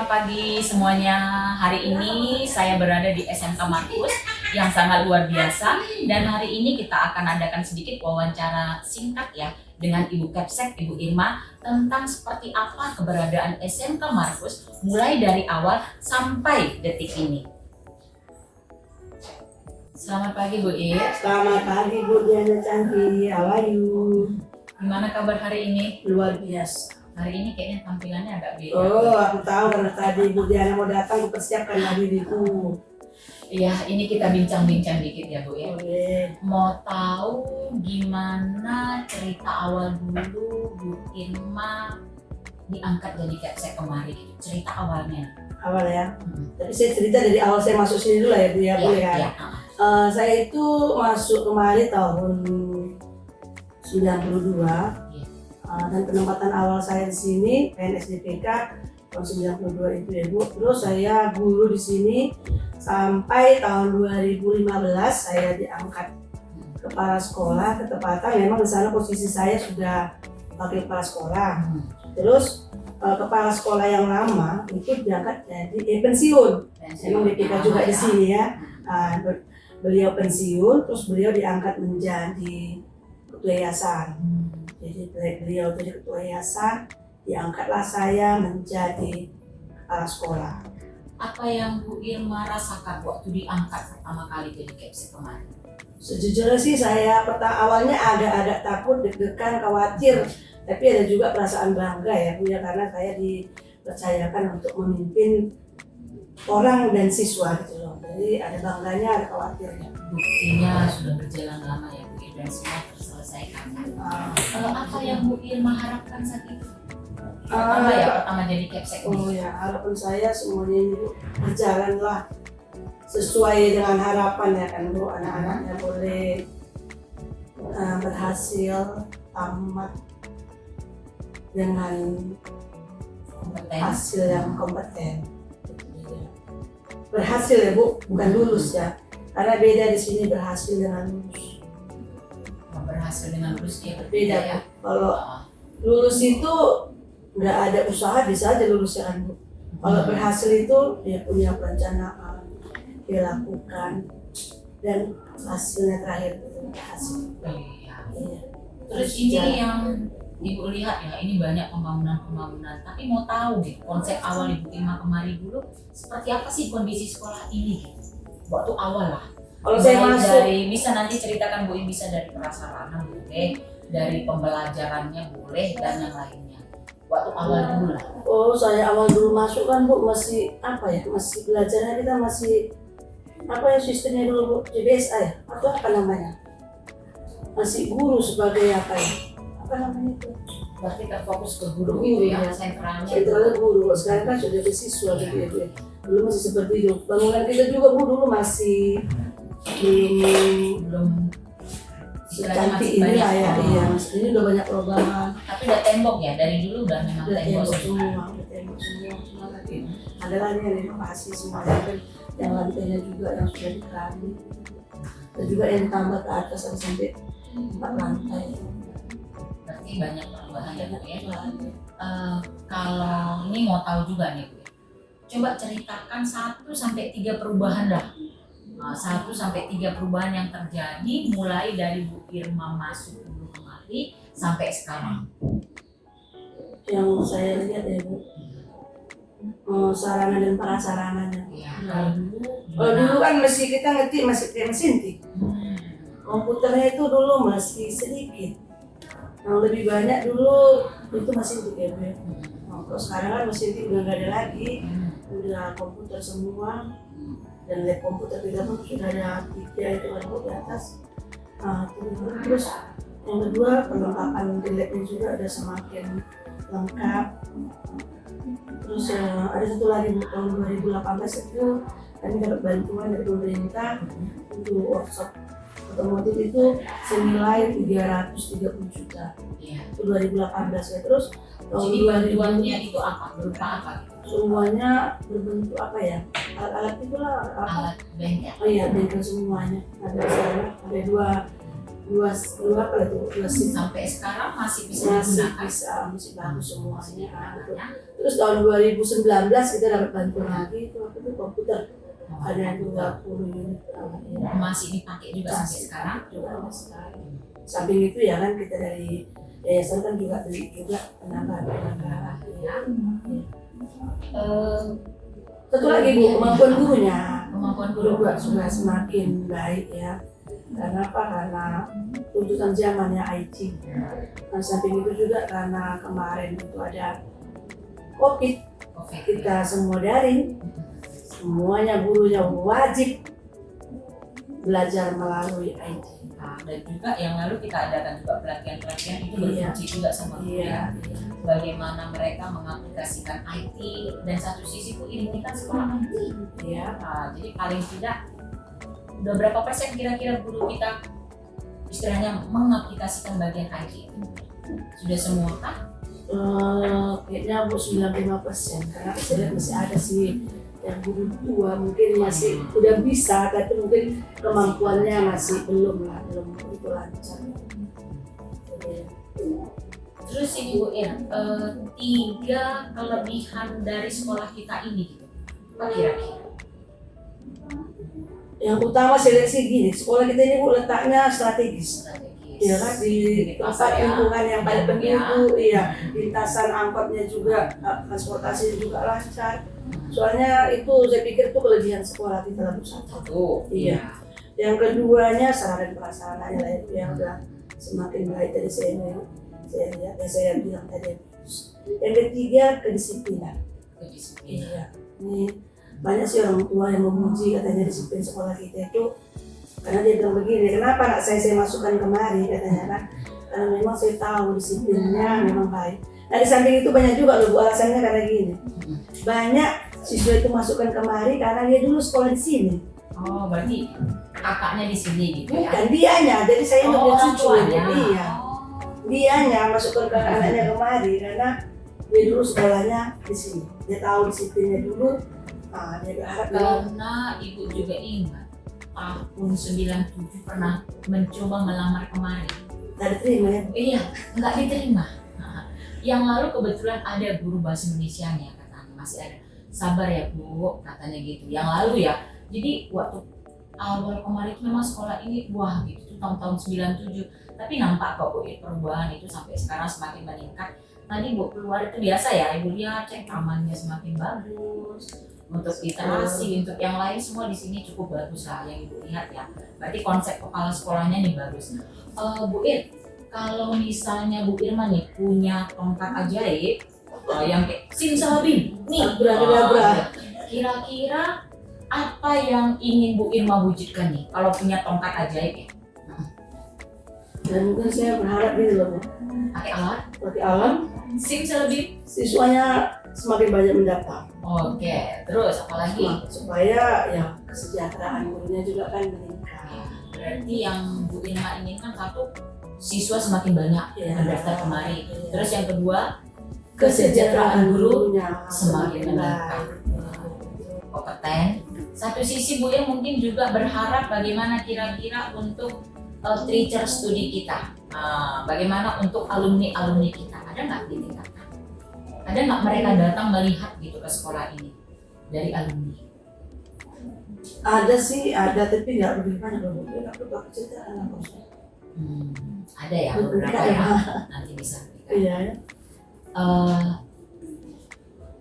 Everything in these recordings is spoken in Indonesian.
Selamat pagi semuanya. Hari ini saya berada di SMK Markus yang sangat luar biasa, dan hari ini kita akan adakan sedikit wawancara singkat ya dengan Ibu Kepsek, Ibu Irma, tentang seperti apa keberadaan SMK Markus mulai dari awal sampai detik ini. Selamat pagi Bu Ir. Selamat pagi Bu Diana Cantik, how are you? Gimana kabar hari ini? Luar biasa. Hari ini kayaknya tampilannya agak beda. Oh, aku tahu karena tadi Bu Diana mau datang, aku persiapkan lagi diriku. Iya, ini kita bincang-bincang dikit ya Bu ya. Boleh. Mau tahu gimana cerita awal dulu Bu Irma diangkat jadi Kepsek kemarin? Cerita awalnya. Awal ya. Tapi saya cerita dari awal saya masuk sini dulu ya Bu ya, boleh kan? Iya. Saya itu masuk kemarin tahun 92. Dan penempatan awal saya di sini PNS DPK tahun 92 itu ya Bu. Terus saya guru di sini sampai tahun 2015 saya diangkat kepala sekolah. Ketepatan memang di sana posisi saya sudah wakil kepala sekolah. Terus kepala sekolah yang lama itu diangkat jadi pensiun. Memang DPK juga di sini ya. Beliau pensiun, terus beliau diangkat menjadi ketua yayasan. Jadi beliau jadi ketua yayasan, diangkatlah saya menjadi kepala sekolah. Apa yang Bu Irma rasakan waktu diangkat pertama kali jadi Kepsek kemarin? Sejujurnya sih saya awalnya agak takut, deg-degan, khawatir, tapi ada juga perasaan bangga ya Bu ya, karena saya dipercayakan untuk memimpin orang dan siswa gitu loh. Jadi ada bangganya, ada khawatirnya. Buktinya sudah berjalan lama ya Bu Ir, dan semua terselesaikan. Apa yang Bu Irma harapkan saat itu? Pertama jadi Kepsek. Oh ya, harapan saya semuanya ini Bu, berjalanlah sesuai dengan harapan ya kan Bu. Anak-anaknya boleh berhasil tamat dengan hasil yang kompeten. Berhasil ya Bu, bukan lulus ya. Karena beda di sini berhasil dengan lulus. Berhasil dengan lulus ya Beda ya. Kalau lulus itu nggak ada usaha bisa aja lulus ya kan Bu. Kalau berhasil itu dia punya perencanaan, dia lakukan, dan hasilnya terakhir itu berhasil. Iya. Terus ini yang Ibu lihat ya, ini banyak pembangunan. Tapi mau tahu gitu, konsep awal Ibu Irma kemarin dulu seperti apa sih kondisi sekolah ini? Waktu awal lah. Kalau saya masuk Bisa nanti ceritakan Bu Ir, bisa dari prasarana boleh, dari pembelajarannya boleh, dan yang lainnya. Waktu awal dulu lah. Oh, saya awal dulu masuk kan Bu, masih apa ya? Masih belajarnya kita masih apa ya sistemnya dulu Bu? JBSA ya? Atau apa namanya? Masih guru sebagai apa ya? Apa namanya itu? Berarti terfokus ke guru Guru, ya, ya. sentralnya. Sentralnya guru. Sekarang kan sudah ke siswa gitu ya Bu. Dulu masih seperti itu. Bangunan kita juga Bu dulu masih belum secantik ini lah ya. Iya, ini udah banyak perubahan. Tapi udah tembok ya, dari dulu udah memang Udah tembok tembok semua lagi. Ada lagi yang renovasi semuanya kan, yang lantainya juga yang sudah dikeramik. Dan juga yang ditambah ke atas sampai 4 lantai. Berarti banyak perubahan ya Bu ya. Kalau ini mau tahu juga nih Bu, coba ceritakan 1-3 perubahan dah. 1-3 perubahan yang terjadi mulai dari Bu Irma masuk dulu kemari sampai sekarang. Yang saya lihat ya Bu, sarana dan prasarananya. Ya, Kalau dulu kan kita ngetik masih pakai mesin tik. Komputernya itu dulu masih sedikit. Yang lebih banyak dulu itu mesin tik ya Bu. Kalau sekarang kan mesin tik udah nggak ada lagi, udah komputer semua. Dan lab komputer kita pun sudah ada 3 itu kan di atas. Terus yang kedua perlengkapan di labnya juga ada semakin lengkap. Terus ada satu lagi tahun 2018 itu kami dapat bantuan dari pemerintah untuk workshop otomotif itu senilai 330 juta. Itu 2018 ya. Terus jadi bantuannya itu apa? Berupa apa? Semuanya berbentuk apa ya? Alat-alat itulah Alat bengkel. Oh iya, bengkel semuanya. Ada 2 dua apa itu dua SIM. Sampai sekarang masih bisa digunakan. Masih bagus semuanya. Terus tahun 2019 kita dapat bantuan lagi itu apa tuh komputer. Ada 20 unit Masih dipakai juga sampai sekarang. Juga sekarang. Samping itu ya kan kita dari yayasan kan juga beli juga tenaga ya. Satu lagi Bu, kemampuan gurunya. Kemampuan guru Juga sudah semakin baik ya. Karena apa? Karena tuntutan zamannya IT. Dan samping itu juga karena kemarin itu ada COVID, kita semua daring. Semuanya gurunya wajib belajar melalui IT. Dan juga yang lalu kita adakan juga pelatihan-pelatihan itu berfungsi juga sama guru ya. Bagaimana mereka mengaplikasikan IT dan satu sisi pun ini kan sekolah IT. Ya. Jadi paling tidak udah berapa persen kira-kira guru kita istilahnya mengaplikasikan bagian IT itu? Sudah semua kan? Kayaknya 95% karena saya lihat masih ada sih yang guru tua mungkin masih udah bisa tapi mungkin kemampuannya masih belum itu lancar. Terus ini Bu Ir, 3 kelebihan dari sekolah kita ini gitu. Apa kira-kira? Yang utama seleksi gini, sekolah kita ini Bu letaknya strategis. Ya kan di tempat lingkungan yang paling penduduk, iya, lintasan angkotnya juga, transportasinya juga lancar. Soalnya itu saya pikir itu kelebihan sekolah kita nomor 1. Iya. Yang keduanya sarana dan prasarananya lah itu yang udah semakin baik dari saya lihat, saya bilang tadi. Yang ketiga kedisiplinan. Iya. Ini banyak sih orang tua yang memuji katanya disiplin sekolah kita itu. Karena dia bilang begini, kenapa anak saya masukkan kemari katanya kan? Karena memang saya tahu disiplinnya memang baik. Nah di samping itu banyak juga loh Bu alasannya karena gini. Banyak siswa itu masukkan kemari karena dia dulu sekolah di sini. Oh berarti kakaknya di sini gitu ya? Bukan dianya, jadi saya lebih cucu ya. Iya. Dianya masukkan ke anaknya kemari karena dia dulu sekolahnya di sini. Dia tahu disiplinnya dulu. Nah, dia berharap karena ibu juga ingat tahun 97 pernah mencoba melamar kemari. Nggak diterima ya? Iya, nggak diterima. Yang lalu kebetulan ada guru bahasa Indonesianya katanya masih ada. Sabar ya Bu, katanya gitu. Yang lalu ya. Jadi waktu awal kemarin itu memang sekolah ini wah gitu tahun-tahun 97. Tapi nampak kok Bu perubahan itu sampai sekarang semakin meningkat. Tadi Bu keluar itu biasa ya, Ibu lihat cek tamannya semakin bagus. Untuk literasi, untuk yang lain semua di sini cukup bagus lah yang Ibu lihat ya. Berarti konsep kepala sekolahnya nih bagus. Bu Ir, kalau misalnya Bu Irma nih punya tongkat ajaib yang kayak simsalabim nih, kira-kira apa yang ingin Bu Irma wujudkan nih kalau punya tongkat ajaib ya? Dan mungkin saya berharap ini loh Bu. Pakai alam, simsalabim, siswanya semakin banyak mendaftar. Oke, terus apalagi? Supaya ya kesejahteraan gurunya juga kan meningkat. Berarti yang Bu Irma inginkan satu, siswa semakin banyak mendaftar kemari. Terus yang kedua, kesejahteraan gurunya semakin meningkat. Kompeten. Satu sisi Bu Ir mungkin juga berharap bagaimana kira-kira untuk teacher studi kita. Bagaimana untuk alumni-alumni kita? Ada nggak ditingkatkan? Ada nggak mereka datang melihat gitu ke sekolah ini dari alumni? Ada sih, ada tapi nggak lebih banyak loh. Nggak perlu cerita anak ada ya beberapa ya nanti bisa. Iya.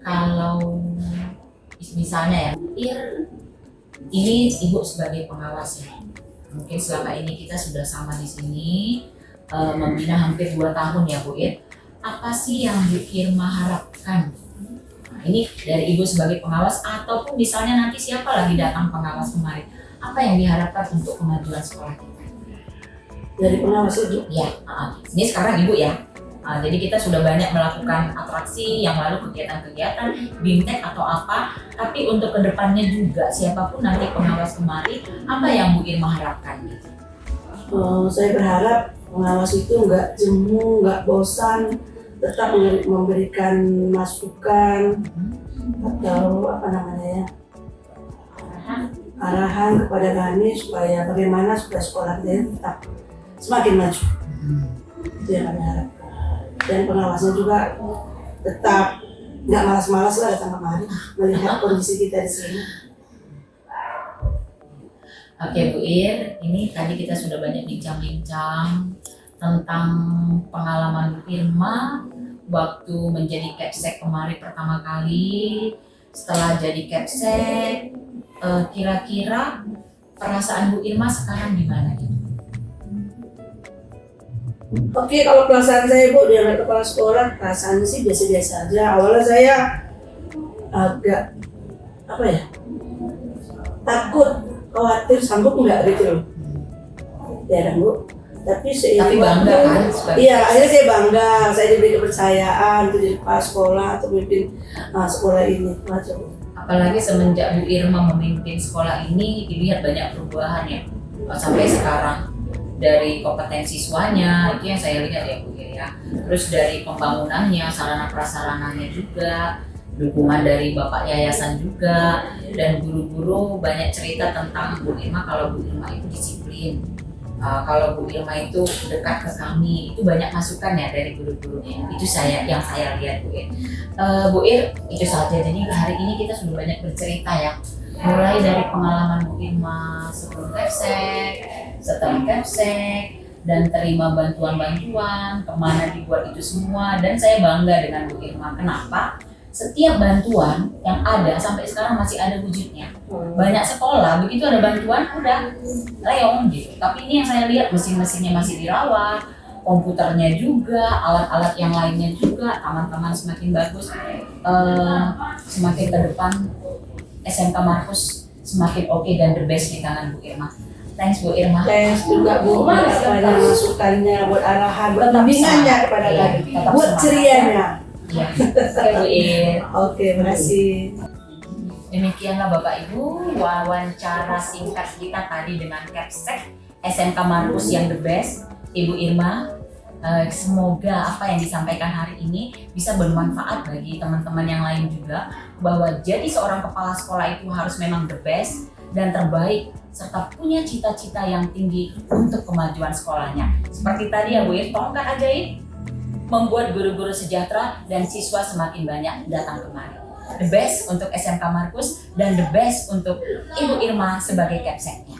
Kalau misalnya ya, ini Ibu sebagai pengawas ya. Mungkin selama ini kita sudah sama di sini membina hampir 2 tahun ya Bu Ir. Apa sih yang Bu Irma harapkan? Nah, ini dari Ibu sebagai pengawas ataupun misalnya nanti siapa lagi datang pengawas kemarin. Apa yang diharapkan untuk kemajuan sekolah kita? Dari pengawas itu? Ya, ini sekarang Ibu ya. Jadi kita sudah banyak melakukan atraksi, yang lalu kegiatan-kegiatan, BIMTEK atau apa. Tapi untuk kedepannya juga siapapun nanti pengawas kemari, apa yang Bu Irma harapkan gitu? Saya berharap pengawas itu nggak jemu, nggak bosan, tetap memberikan masukan atau apa namanya ya, arahan kepada kami supaya bagaimana supaya sekolah kita tetap semakin maju. Itu yang kami harapkan. Dan pengawasnya juga tetap nggak malas-malas lah datang kemari melihat kondisi kita di sini. Oke Bu Ir, ini tadi kita sudah banyak bincang-bincang tentang pengalaman Bu Irma waktu menjadi Kepsek kemarin pertama kali. Setelah jadi Kepsek, kira-kira perasaan Bu Irma sekarang gimana gitu? Oke, kalau perasaan saya Bu, dia kepala sekolah, perasaannya sih biasa-biasa aja. Awalnya saya agak takut, khawatir, sanggup nggak gitu loh. Ya kan Bu. Tapi bangga kan? Iya, akhirnya saya bangga. Saya diberi kepercayaan untuk jadi kepala sekolah atau memimpin sekolah ini. Macam. Apalagi semenjak Bu Irma memimpin sekolah ini, dilihat banyak perubahan ya sampai sekarang. Dari kompetensi siswanya, itu yang saya lihat ya Bu Ir ya. Terus dari pembangunannya, sarana prasarananya juga, dukungan dari Bapak Yayasan juga, dan guru-guru banyak cerita tentang Bu Irma kalau Bu Irma itu disiplin. Kalau Bu Irma itu dekat ke kami, itu banyak masukan ya dari guru-guru. Itu yang saya lihat Bu Ir. Bu Ir, itu saja. Jadi hari ini kita sudah banyak bercerita ya. Mulai dari pengalaman Bu Irma sebelum Kepsek, setelah Kepsek, dan terima bantuan-bantuan, kemana dibuat itu semua. Dan saya bangga dengan Bu Irma. Kenapa? Setiap bantuan yang ada sampai sekarang masih ada wujudnya. Banyak sekolah begitu ada bantuan udah leong gitu. Tapi ini yang saya lihat mesin-mesinnya masih dirawat, komputernya juga, alat-alat yang lainnya juga, taman-taman semakin bagus, semakin ke depan SMK Markus semakin oke dan the best di tangan Bu Irma. Thanks Bu Irma. Thanks juga Bu, buat masukannya, buat arahan, buat bimbingannya kepada kami, buat cerianya. Ya. Oke Bu Ir. Oke, makasih. Demikianlah Bapak Ibu wawancara singkat kita tadi dengan Kepsek SMK Markus yang the best, Ibu Irma. Semoga apa yang disampaikan hari ini bisa bermanfaat bagi teman-teman yang lain juga, bahwa jadi seorang kepala sekolah itu harus memang the best dan terbaik serta punya cita-cita yang tinggi untuk kemajuan sekolahnya. Seperti tadi ya Bu Ir, tongkat ajaib membuat guru-guru sejahtera dan siswa semakin banyak datang kemari. The best untuk SMK Markus dan the best untuk Ibu Irma sebagai Kepseknya.